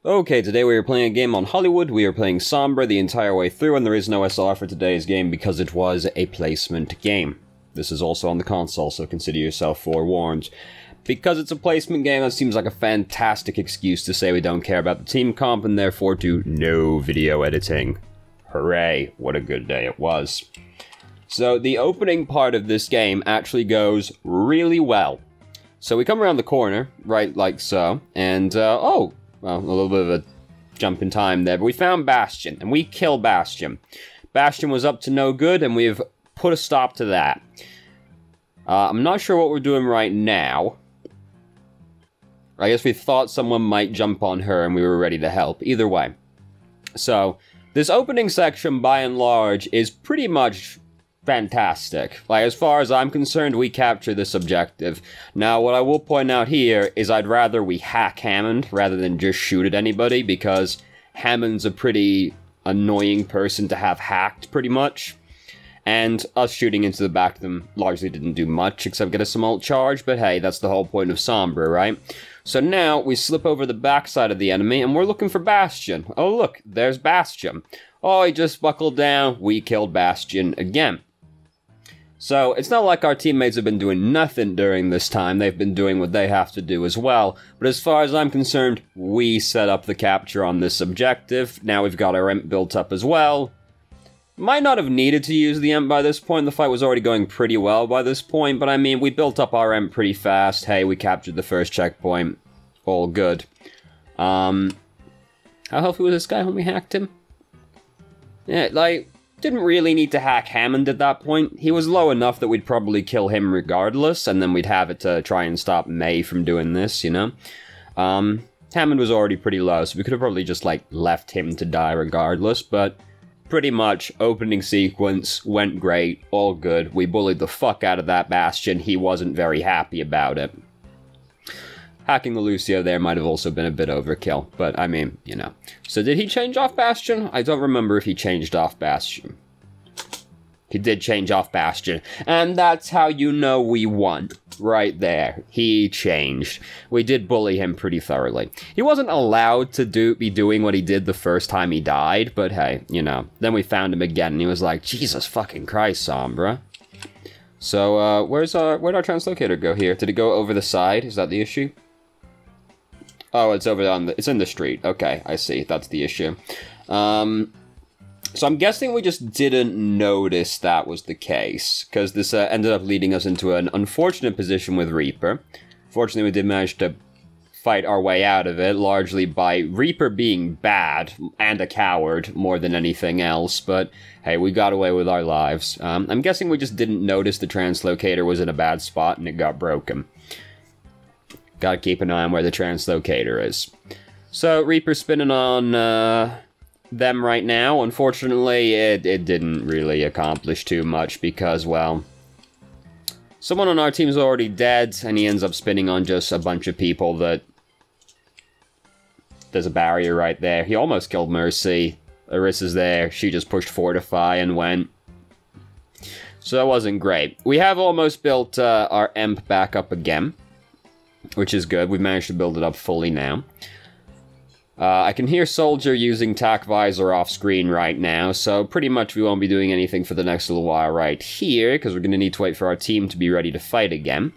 Okay, today we are playing a game on Hollywood. We are playing Sombra the entire way through, and there is no SLR for today's game because it was a placement game. This is also on the console, so consider yourself forewarned. Because it's a placement game, that seems like a fantastic excuse to say we don't care about the team comp, and therefore do no video editing. Hooray, what a good day it was. So the opening part of this game actually goes really well. So we come around the corner, right like so, and well, a little bit of a jump in time there, but we found Bastion, and we killed Bastion. Bastion was up to no good, and we've put a stop to that. I'm not sure what we're doing right now. I guess we thought someone might jump on her, and we were ready to help. Either way. So, this opening section, by and large, is pretty much fantastic. Like, as far as I'm concerned, we capture this objective. Now, what I will point out here is I'd rather we hack Hammond rather than just shoot at anybody, because Hammond's a pretty annoying person to have hacked, pretty much. And us shooting into the back of them largely didn't do much, except get a small charge, but hey, that's the whole point of Sombra, right? So now, we slip over the backside of the enemy, and we're looking for Bastion. Oh look, there's Bastion. Oh, he just buckled down, we killed Bastion again. So, it's not like our teammates have been doing nothing during this time, they've been doing what they have to do as well, but as far as I'm concerned, we set up the capture on this objective. Now we've got our EMP built up as well. Might not have needed to use the EMP by this point, the fight was already going pretty well by this point, but I mean, we built up our EMP pretty fast. Hey, we captured the first checkpoint. All good. How healthy was this guy when we hacked him? Yeah, like, didn't really need to hack Hammond at that point. He was low enough that we'd probably kill him regardless, and then we'd have it to try and stop May from doing this, you know? Hammond was already pretty low, so we could have probably just, like, left him to die regardless, but pretty much, opening sequence, went great, all good. We bullied the fuck out of that Bastion, he wasn't very happy about it. Hacking the Lucio there might have also been a bit overkill, but I mean, you know. So did he change off Bastion? I don't remember if he changed off Bastion. He did change off Bastion, and that's how you know we won. Right there. He changed. We did bully him pretty thoroughly. He wasn't allowed to be doing what he did the first time he died, but hey, you know. Then we found him again, and he was like, Jesus fucking Christ, Sombra. So, where'd our translocator go here? Did it go over the side? Is that the issue? Oh, it's over on it's in the street. Okay, I see. That's the issue. So I'm guessing we just didn't notice that was the case, because this ended up leading us into an unfortunate position with Reaper. Fortunately, we did manage to fight our way out of it, largely by Reaper being bad, and a coward, more than anything else, but hey, we got away with our lives. I'm guessing we just didn't notice the translocator was in a bad spot and it got broken. Gotta keep an eye on where the translocator is. So, Reaper's spinning on them right now. Unfortunately, it didn't really accomplish too much because, well, someone on our team's already dead, and he ends up spinning on just a bunch of people that... There's a barrier right there. He almost killed Mercy. Arissa's there. She just pushed Fortify and went. So that wasn't great. We have almost built our EMP back up again, which is good. We've managed to build it up fully now. I can hear Soldier using TAC Visor off screen right now, so pretty much we won't be doing anything for the next little while right here, because we're going to need to wait for our team to be ready to fight again.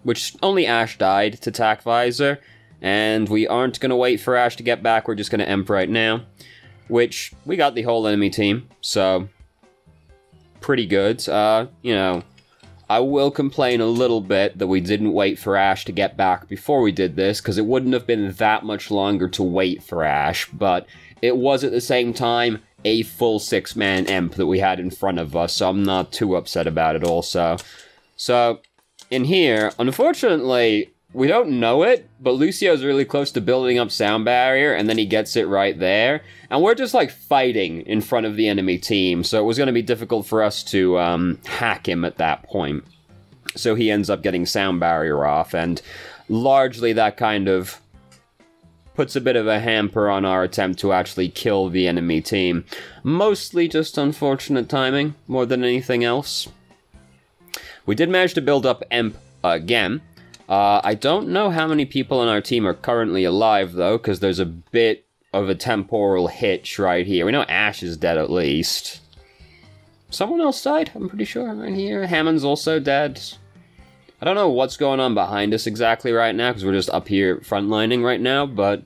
Which only Ash died to TAC Visor, and we aren't going to wait for Ash to get back, we're just going to EMP right now. Which, we got the whole enemy team, so pretty good. You know, I will complain a little bit that we didn't wait for Ash to get back before we did this, because it wouldn't have been that much longer to wait for Ash, but it was at the same time a full 6-man EMP that we had in front of us, so I'm not too upset about it also. So, in here, unfortunately, we don't know it, but Lucio's really close to building up sound barrier, and then he gets it right there, and we're just, like, fighting in front of the enemy team, so it was going to be difficult for us to hack him at that point. So he ends up getting sound barrier off, and largely that kind of puts a bit of a hamper on our attempt to actually kill the enemy team. Mostly just unfortunate timing, more than anything else. We did manage to build up EMP again, I don't know how many people on our team are currently alive, though, because there's a bit of a temporal hitch right here. We know Ash is dead, at least. Someone else died, I'm pretty sure, right here. Hammond's also dead. I don't know what's going on behind us exactly right now, because we're just up here frontlining right now, but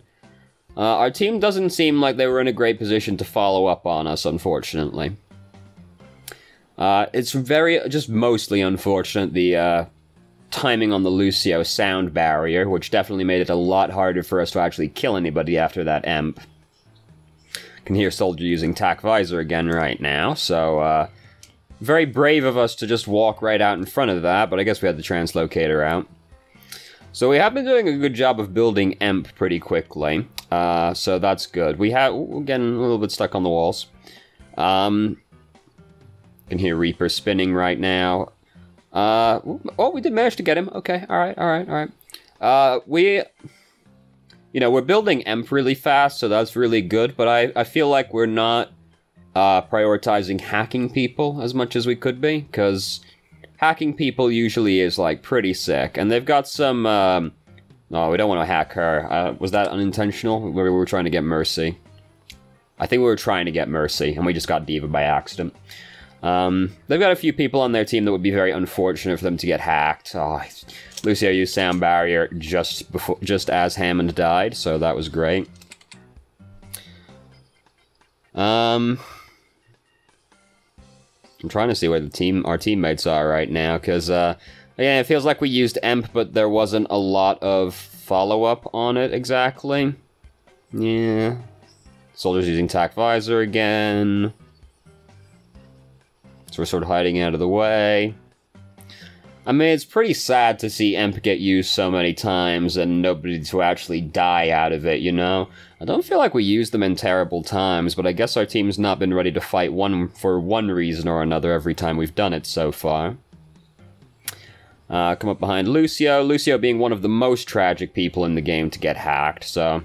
our team doesn't seem like they were in a great position to follow up on us, unfortunately. It's just mostly unfortunate, the timing on the Lucio sound barrier, which definitely made it a lot harder for us to actually kill anybody after that emp. Can hear Soldier using TAC Visor again right now, so very brave of us to just walk right out in front of that, but I guess we had the translocator out. So we have been doing a good job of building emp pretty quickly, so that's good. We're getting a little bit stuck on the walls. Can hear Reaper spinning right now. Oh, we did manage to get him. Okay, alright. We're building emp really fast, so that's really good, but I feel like we're not prioritizing hacking people as much as we could be, because hacking people usually is, like, pretty sick, and they've got some, no, we don't want to hack her. Was that unintentional? We were trying to get Mercy. I think we were trying to get Mercy, and we just got D.Va by accident. They've got a few people on their team that would be very unfortunate for them to get hacked. Oh, Lucio used sound barrier just as Hammond died, so that was great. I'm trying to see where our teammates are right now, because, again, it feels like we used emp, but there wasn't a lot of follow-up on it exactly. Yeah. Soldier's using TAC Visor again. So we're sort of hiding out of the way. I mean, it's pretty sad to see emp get used so many times and nobody to actually die out of it, you know? I don't feel like we used them in terrible times, but I guess our team's not been ready to fight for one reason or another every time we've done it so far. Come up behind Lucio. Lucio being one of the most tragic people in the game to get hacked, so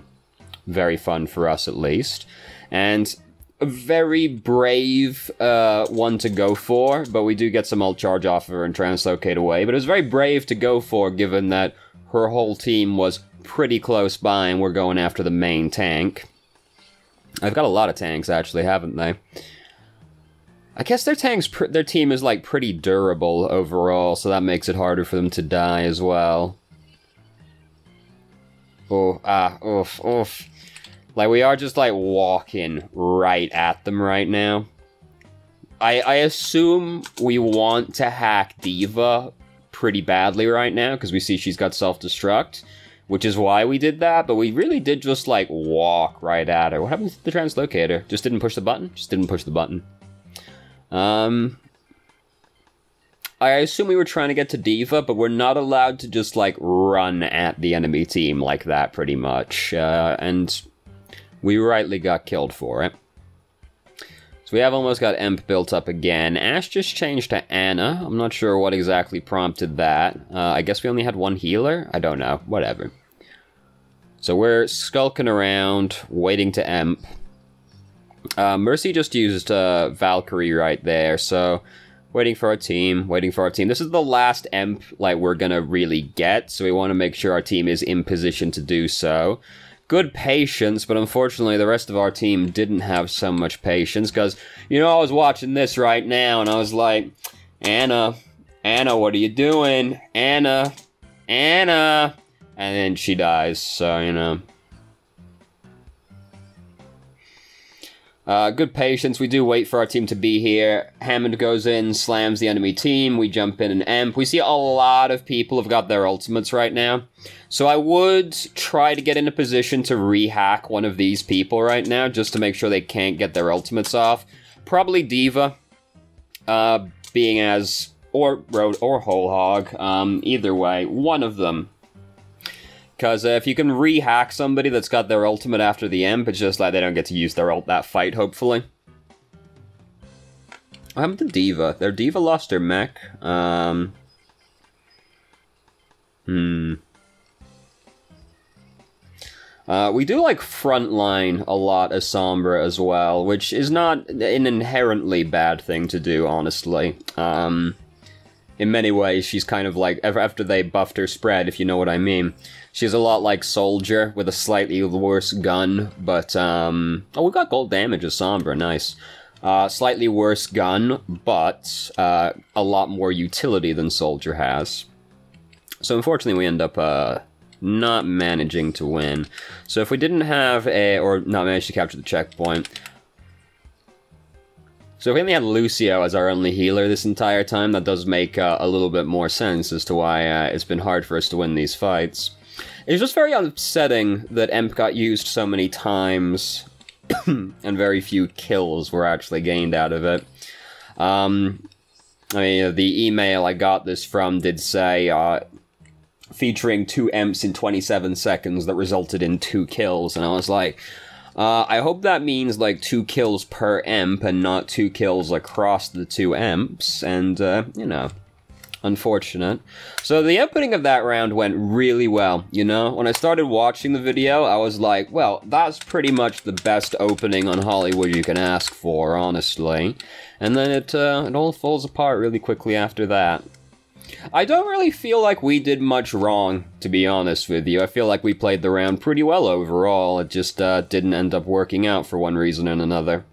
very fun for us at least. And a very brave one to go for, but we do get some ult charge off of her and translocate away. But it was very brave to go for, given that her whole team was pretty close by and we're going after the main tank. I've got a lot of tanks, actually, haven't they? I guess their team is, like, pretty durable overall, so that makes it harder for them to die as well. Oof. Like, we are just, like, walking right at them right now. I assume we want to hack D.Va pretty badly right now, because we see she's got self-destruct, which is why we did that, but we really did just, like, walk right at her. What happened to the translocator? Just didn't push the button? Just didn't push the button. I assume we were trying to get to D.Va, but we're not allowed to just, like, run at the enemy team like that, pretty much, and we rightly got killed for it. So we have almost got emp built up again. Ash just changed to Anna. I'm not sure what exactly prompted that. I guess we only had one healer? I don't know. Whatever. So we're skulking around, waiting to emp. Mercy just used Valkyrie right there, so waiting for our team. This is the last emp, like, we're gonna really get, so we want to make sure our team is in position to do so. Good patience, but unfortunately the rest of our team didn't have so much patience, because, you know, I was watching this right now, and I was like, Anna, what are you doing? Anna, and then she dies, so, you know. Good patience, we do wait for our team to be here. Hammond goes in, slams the enemy team, we jump in and emp. We see a lot of people have got their ultimates right now. So I would try to get in a position to re-hack one of these people right now, just to make sure they can't get their ultimates off. Probably D.Va, being as, or Whole Hog, either way, one of them. Because if you can re-hack somebody that's got their ultimate after the emp, it's just like they don't get to use their ult that fight, hopefully. What happened to D.Va? Their D.Va lost her mech. We do, like, frontline a lot as Sombra as well, which is not an inherently bad thing to do, honestly. in many ways, she's kind of like, after they buffed her spread, if you know what I mean. She's a lot like Soldier, with a slightly worse gun, but, oh, we got gold damage as Sombra, nice. Slightly worse gun, but, a lot more utility than Soldier has. So unfortunately we end up, not managing to win. So if we didn't have or not manage to capture the checkpoint. So if we only had Lucio as our only healer this entire time, that does make a little bit more sense as to why it's been hard for us to win these fights. It's just very upsetting that Emp got used so many times, and very few kills were actually gained out of it. I mean, the email I got this from did say, featuring 2 Emps in 27 seconds that resulted in 2 kills, and I was like, I hope that means, like, 2 kills per Emp and not 2 kills across the 2 Emps, and, you know, unfortunate. So the opening of that round went really well, you know? When I started watching the video, I was like, well, that's pretty much the best opening on Hollywood you can ask for, honestly. And then it all falls apart really quickly after that. I don't really feel like we did much wrong, to be honest with you. I feel like we played the round pretty well overall. It just didn't end up working out for one reason or another.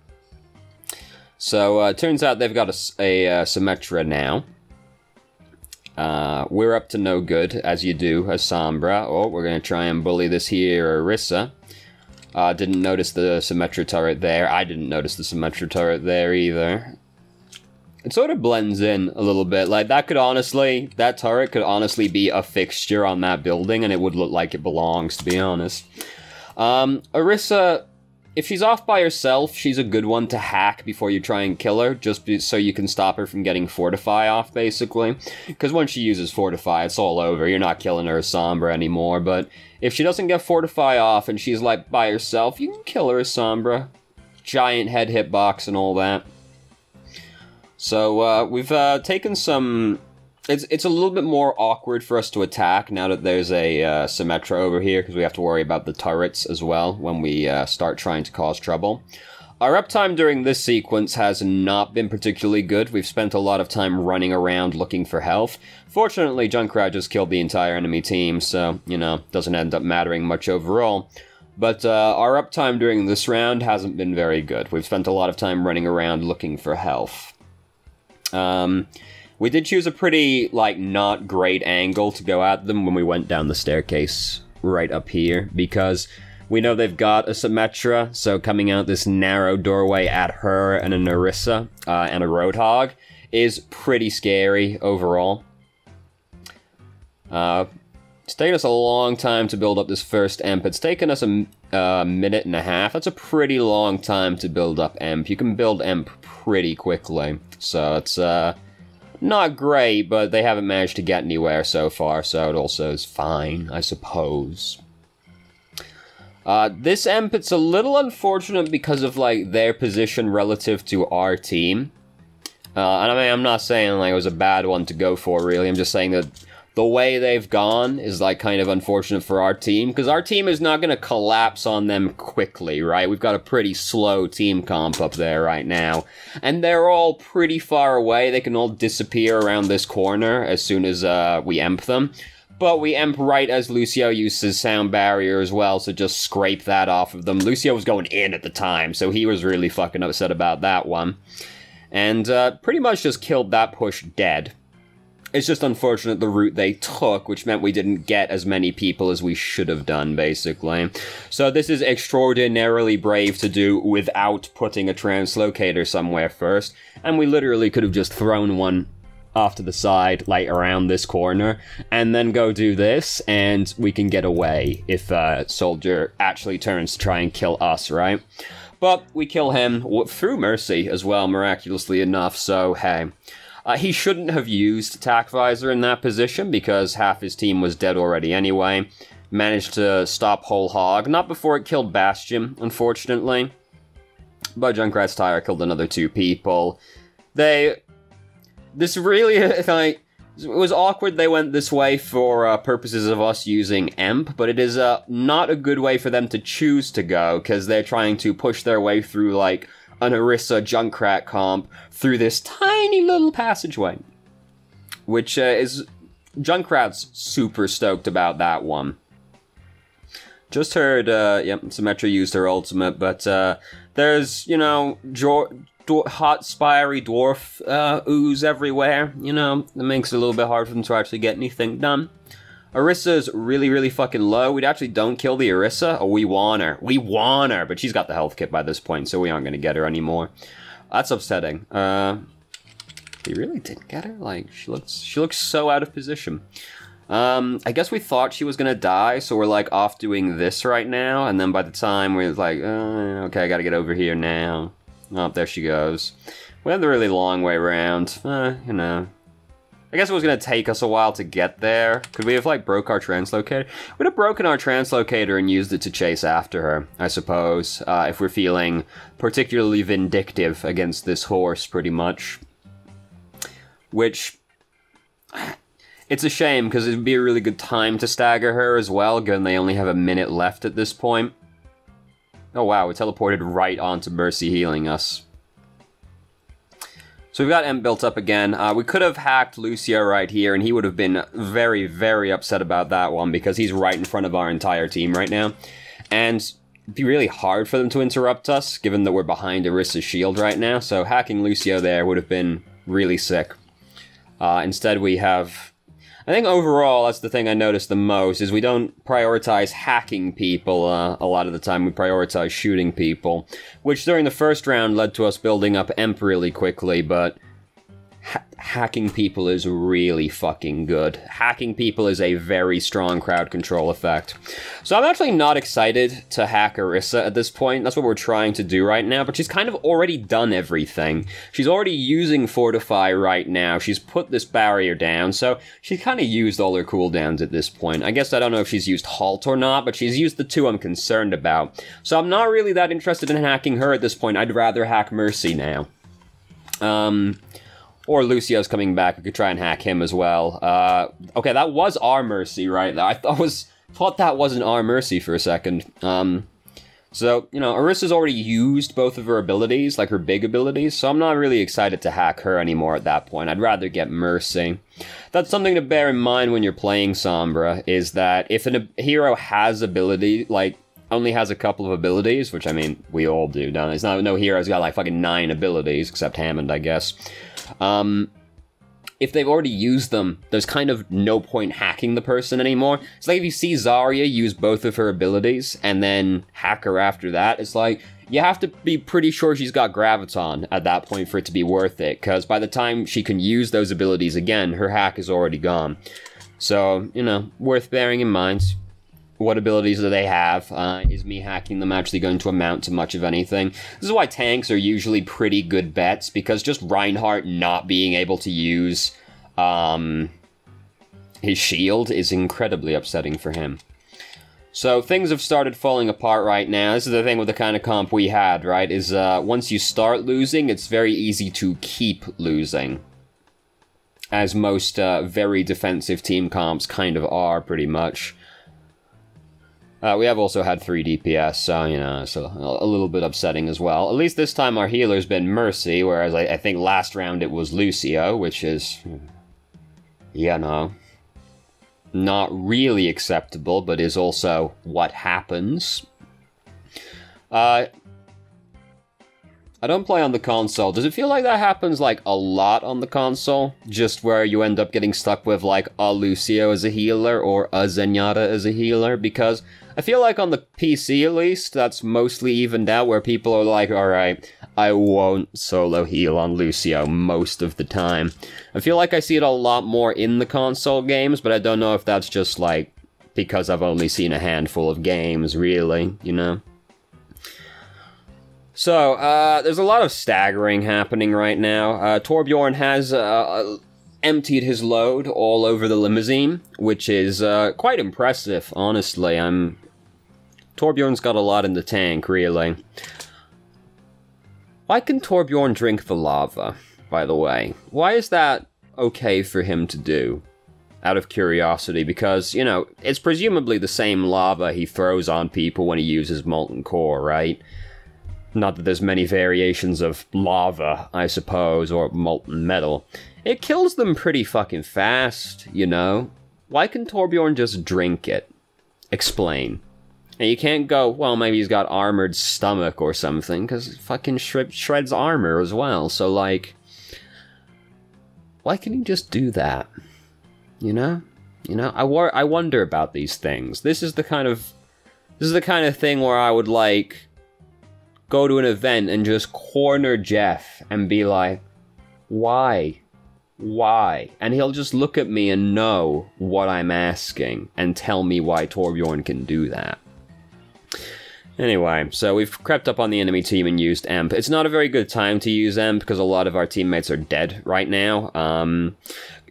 So, it turns out they've got a Symmetra now. We're up to no good, as you do, as Sombra. Oh, we're gonna try and bully this here Orisa. Didn't notice the Symmetra turret there. I didn't notice the Symmetra turret there either. It sort of blends in a little bit. Like, that turret could honestly be a fixture on that building, and it would look like it belongs, to be honest. Orisa, if she's off by herself, she's a good one to hack before you try and kill her, just so you can stop her from getting Fortify off, basically. Because once she uses Fortify, it's all over. You're not killing her as Sombra anymore, but if she doesn't get Fortify off and she's, like, by herself, you can kill her as Sombra. Giant head hitbox and all that. So, we've taken some... It's a little bit more awkward for us to attack now that there's a Symmetra over here, because we have to worry about the turrets as well when we start trying to cause trouble. Our uptime during this sequence has not been particularly good. We've spent a lot of time running around looking for health. Fortunately, Junkrat just killed the entire enemy team, so, you know, doesn't end up mattering much overall. But our uptime during this round hasn't been very good. We've spent a lot of time running around looking for health. We did choose a pretty, like, not great angle to go at them when we went down the staircase right up here, because we know they've got a Symmetra, so coming out this narrow doorway at her and an Orisa, and a Roadhog is pretty scary overall. It's taken us a long time to build up this first Emp. It's taken us a minute and a half. That's a pretty long time to build up Emp. You can build Emp pretty quickly, so it's, not great, but they haven't managed to get anywhere so far, so it also is fine, I suppose. This Emp, it's a little unfortunate because of, like, their position relative to our team. And I mean, I'm not saying, like, it was a bad one to go for, really. I'm just saying that the way they've gone is, like, kind of unfortunate for our team, because our team is not going to collapse on them quickly, right? We've got a pretty slow team comp up there right now, and they're all pretty far away. They can all disappear around this corner as soon as we emp them, but we emp right as Lucio uses Sound Barrier as well, so just scrape that off of them. Lucio was going in at the time, so he was really fucking upset about that one, and pretty much just killed that push dead. It's just unfortunate the route they took, which meant we didn't get as many people as we should have done, basically. So this is extraordinarily brave to do without putting a translocator somewhere first, and we literally could have just thrown one off to the side, like around this corner, and then go do this, and we can get away if Soldier actually turns to try and kill us, right? But we kill him through Mercy as well, miraculously enough, so hey. He shouldn't have used Attack Visor in that position, because half his team was dead already anyway. Managed to stop Whole Hog, not before it killed Bastion, unfortunately. But Junkrat's Tire killed another 2 people. This really, like, it was awkward they went this way for purposes of us using Emp, but it is not a good way for them to choose to go, because they're trying to push their way through, like, an Orisa Junkrat comp through this tiny little passageway. which is... Junkrat's super stoked about that one. Just heard, yep, Symmetra used her ultimate, but there's, you know, hot, spiry dwarf ooze everywhere, you know, that makes it a little bit hard for them to actually get anything done. Orissa's really, really fucking low. We actually don't kill the Orisa. Oh, we want her. We want her, but she's got the health kit by this point, so we aren't going to get her anymore. That's upsetting. We really didn't get her? Like, she looks so out of position. I guess we thought she was gonna die, so we're like off doing this right now, and then by the time we're like, okay, I gotta get over here now. Oh, there she goes. We had the really long way around, you know. I guess it was gonna take us a while to get there. Could we have, like, broke our translocator? We'd have broken our translocator and used it to chase after her, I suppose, if we're feeling particularly vindictive against this horse, pretty much. Which... It's a shame, because it would be a really good time to stagger her as well, given they only have a minute left at this point. Oh wow, we teleported right onto Mercy healing us. So we've got M built up again. We could have hacked Lucio right here, and he would have been very, very upset about that one, because he's right in front of our entire team right now. And it'd be really hard for them to interrupt us, given that we're behind Orissa's shield right now, so hacking Lucio there would have been really sick. Instead we have... I think overall, that's the thing I noticed the most, is we don't prioritize hacking people a lot of the time, we prioritize shooting people. Which during the first round led to us building up Emp really quickly, but hacking people is really fucking good. Hacking people is a very strong crowd control effect. So I'm actually not excited to hack Orisa at this point. That's what we're trying to do right now, but she's kind of already done everything. She's already using Fortify right now. She's put this barrier down, so she's kind of used all her cooldowns at this point. I guess I don't know if she's used Halt or not, but she's used the two I'm concerned about. So I'm not really that interested in hacking her at this point. I'd rather hack Mercy now. Or Lucio's coming back, we could try and hack him as well. Okay, that was our Mercy right there. I thought that wasn't our Mercy for a second. So, you know, Orissa's already used both of her abilities, like her big abilities, so I'm not really excited to hack her anymore at that point. I'd rather get Mercy. That's something to bear in mind when you're playing Sombra, is that if a hero has ability, like, only has a couple of abilities, which, I mean, we all do, don't we? It's not, no hero's got, like, fucking 9 abilities, except Hammond, I guess. If they've already used them, there's kind of no point hacking the person anymore. It's like if you see Zarya use both of her abilities, and then hack her after that, it's like, you have to be pretty sure she's got Graviton at that point for it to be worth it, because by the time she can use those abilities again, her hack is already gone. So, you know, worth bearing in mind. What abilities do they have? Is me hacking them actually going to amount to much of anything? This is why tanks are usually pretty good bets, because just Reinhardt not being able to use his shield is incredibly upsetting for him. So things have started falling apart right now. This is the thing with the kind of comp we had, right? Is once you start losing, it's very easy to keep losing. As most very defensive team comps kind of are, pretty much. We have also had 3 DPS, so, you know, it's a little bit upsetting as well. At least this time our healer's been Mercy, whereas I think last round it was Lucio, which is, you know, not really acceptable, but is also what happens. I don't play on the console. Does it feel like that happens, like, a lot on the console? Just where you end up getting stuck with, like, a Lucio as a healer or a Zenyatta as a healer? Because I feel like on the PC, at least, that's mostly evened out, where people are like, alright, I won't solo heal on Lucio most of the time. I feel like I see it a lot more in the console games, but I don't know if that's just, like, because I've only seen a handful of games, really, you know? So, there's a lot of staggering happening right now. Torbjorn has emptied his load all over the limousine, which is quite impressive, honestly. Torbjorn's got a lot in the tank, really. Why can Torbjorn drink the lava, by the way? Why is that okay for him to do? Out of curiosity, because, you know, it's presumably the same lava he throws on people when he uses Molten Core, right? not that there's many variations of lava, I suppose, or molten metal, it kills them pretty fucking fast, you know? Why can Torbjorn just drink it? Explain. And you can't go, well, maybe he's got armored stomach or something, because it fucking shreds armor as well, so, like... Why can he just do that? You know? You know, I wonder about these things. This is the kind of thing where I would, like, go to an event and just corner Jeff and be like, why? Why? And he'll just look at me and know what I'm asking and tell me why Torbjorn can do that. Anyway, so we've crept up on the enemy team and used Emp. It's not a very good time to use Emp because a lot of our teammates are dead right now.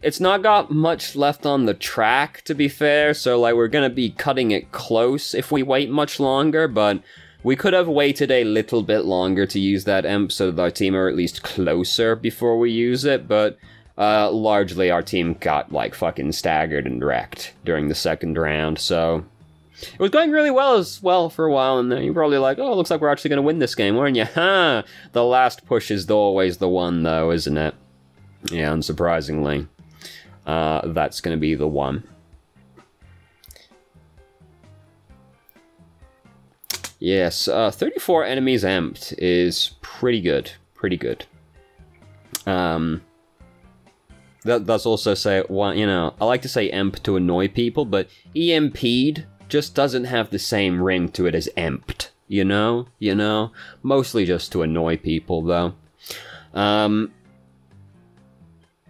It's not got much left on the track, to be fair, so like we're gonna be cutting it close if we wait much longer, but we could have waited a little bit longer to use that Emp so that our team are at least closer before we use it, but largely our team got like fucking staggered and wrecked during the second round, so... It was going really well as well for a while, and then you're probably like, oh, looks like we're actually going to win this game, weren't you? Ha! The last push is always the one, though, isn't it? Yeah, unsurprisingly. That's going to be the one. Yes, 34 enemies emped is pretty good. Pretty good. That's also say, well, you know, I like to say emp to annoy people, but EMP'd just doesn't have the same ring to it as emped, you know? You know? Mostly just to annoy people, though.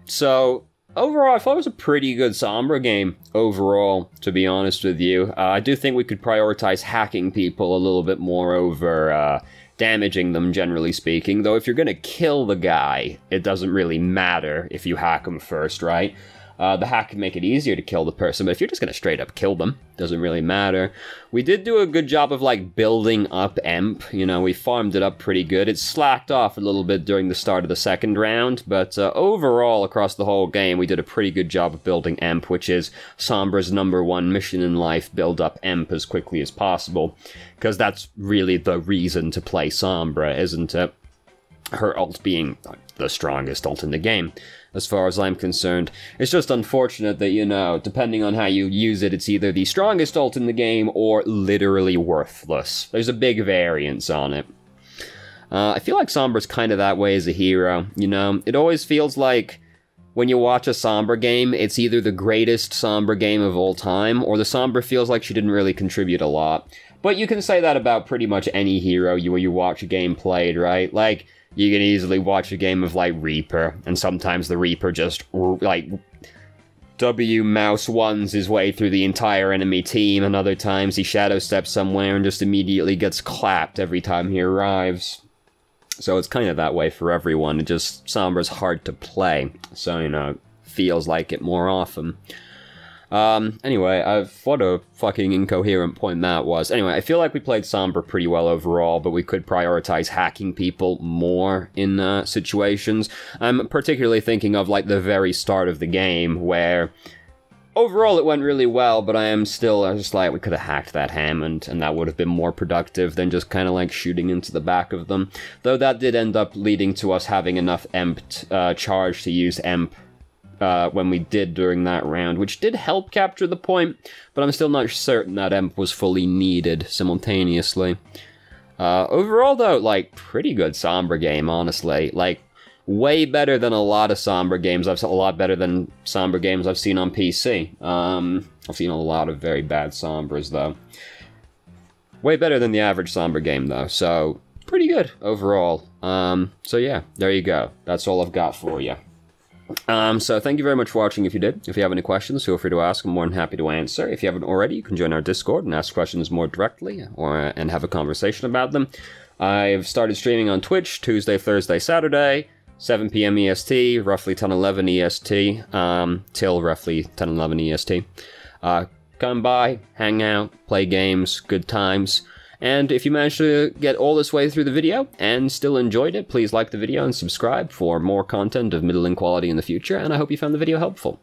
So, overall, I thought it was a pretty good Sombra game, overall, to be honest with you. I do think we could prioritize hacking people a little bit more over, damaging them, generally speaking. Though if you're gonna kill the guy, it doesn't really matter if you hack him first, right? The hack can make it easier to kill the person, but if you're just gonna straight up kill them, doesn't really matter. We did do a good job of, like, building up Emp. You know, we farmed it up pretty good. It slacked off a little bit during the start of the second round, but overall, across the whole game, we did a pretty good job of building Emp, which is Sombra's #1 mission in life, build up Emp as quickly as possible. Because that's really the reason to play Sombra, isn't it? Her ult being the strongest ult in the game, as far as I'm concerned. It's just unfortunate that, you know, depending on how you use it, it's either the strongest ult in the game or literally worthless. There's a big variance on it. I feel like Sombra's kind of that way as a hero, you know? It always feels like when you watch a Sombra game, it's either the greatest Sombra game of all time, or the Sombra feels like she didn't really contribute a lot. But you can say that about pretty much any hero when you watch a game played, right? Like, you can easily watch a game of, like, Reaper, and sometimes the Reaper just, like, W-mouse ones his way through the entire enemy team, and other times he shadow steps somewhere and just immediately gets clapped every time he arrives. So it's kind of that way for everyone. It just, Sombra's hard to play, so, you know, feels like it more often. Anyway, what a fucking incoherent point that was. Anyway, I feel like we played Sombra pretty well overall, but we could prioritize hacking people more in situations. I'm particularly thinking of, like, the very start of the game, where overall it went really well, but I was just like, we could have hacked that Hammond, and that would have been more productive than just kind of, like, shooting into the back of them. Though that did end up leading to us having enough charge to use Emp when we did during that round, which did help capture the point, but I'm still not certain that Emp was fully needed simultaneously. Overall, though, like, pretty good Sombra game, honestly. Like, way better than a lot of Sombra games. A lot better than Sombra games I've seen on PC. I've seen a lot of very bad Sombras, though. Way better than the average Sombra game, though, so pretty good overall. So yeah, there you go. That's all I've got for you. So thank you very much for watching if you did. If you have any questions, feel free to ask. I'm more than happy to answer. If you haven't already, you can join our Discord and ask questions more directly and have a conversation about them. I've started streaming on Twitch Tuesday, Thursday, Saturday, 7 p.m. EST, roughly 10:11 EST, till roughly 10:11 EST. Come by, hang out, play games, good times. And if you managed to get all this way through the video and still enjoyed it, please like the video and subscribe for more content of middling quality in the future, and I hope you found the video helpful.